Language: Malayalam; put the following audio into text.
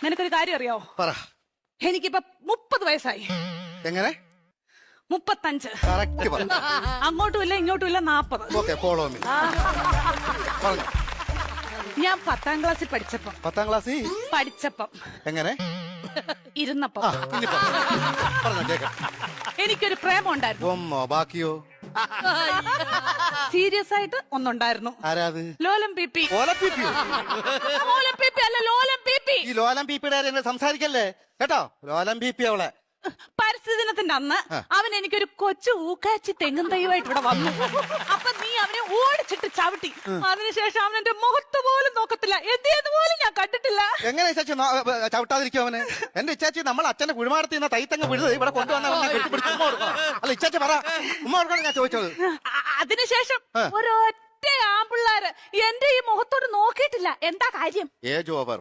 നിനക്കൊരു കാര്യം അറിയാവോ? പറ. എനിക്കിപ്പോ 30 വയസ്സായി. എങ്ങനെ? 35. കറക്റ്റ് പറ. അങ്ങോട്ടും ഇല്ല ഇങ്ങോട്ടും ഇല്ല 40. Okay, follow me. പറഞ്ഞു. ഞാൻ 10ാം ക്ലാസ്സിൽ പഠിച്ചപ്പം 10ാം ക്ലാസ്സിൽ എങ്ങനെ? ഇരുന്നപ്പം ഇനി പറഞ്ഞോ കേക്കാം. എനിക്കൊരു പ്രേമം ഉണ്ടായിരുന്നു. ഒന്നോ ബാക്കിയോ? സീരിയസ് ആയിട്ട് ഒന്നുണ്ടായിരുന്നു. ആരാത്? ലോലം പി. ഓലപ്പിപ്പിയോ? ലോലം പി അല്ല, ലോലം പി. ഈ ലോലം പീപ്പിയുടെ എന്നെ സംസാരിക്കല്ലേ കേട്ടോ. ലോലം പീപ്പി അവളെ. പരിസ്ഥിതി ദിനത്തിന്റെ അന്ന് അവൻ എനിക്കൊരു കൊച്ചു ഊക്കാച്ചി തെങ്ങും തൈയുമായിട്ട് ഇവിടെ വന്നു. അപ്പൊ നീ അവനെ ഓടിച്ചിട്ട് ചവിട്ടി. അതിനുശേഷം അവൻ എന്റെ മുഖത്ത് പോലും നോക്കത്തില്ല. എന്ത് പോലും ഞാൻ കണ്ടിട്ടില്ല. എങ്ങനെ ഇച്ചാച്ചി ചവിട്ടാതിരിക്കും അവന്? എന്റെ ഇച്ചാച്ചി നമ്മൾ അച്ഛന്റെ കുഴിമാടത്തിൽ നിന്ന് തൈത്തങ്ങ് വിഴുത് ഇവിടെ കൊണ്ടുവന്ന അല്ല ഇച്ചാച്ചി പറ. ഉമ്മ കൊടുക്കണം ഞാൻ ചോദിച്ചത്. അതിനുശേഷം ഒരൊറ്റ ആമ്പിള്ളാര് എന്റെ ഈ മുഖത്തോട് നോക്കിയിട്ടില്ല. എന്താ കാര്യം? Age over.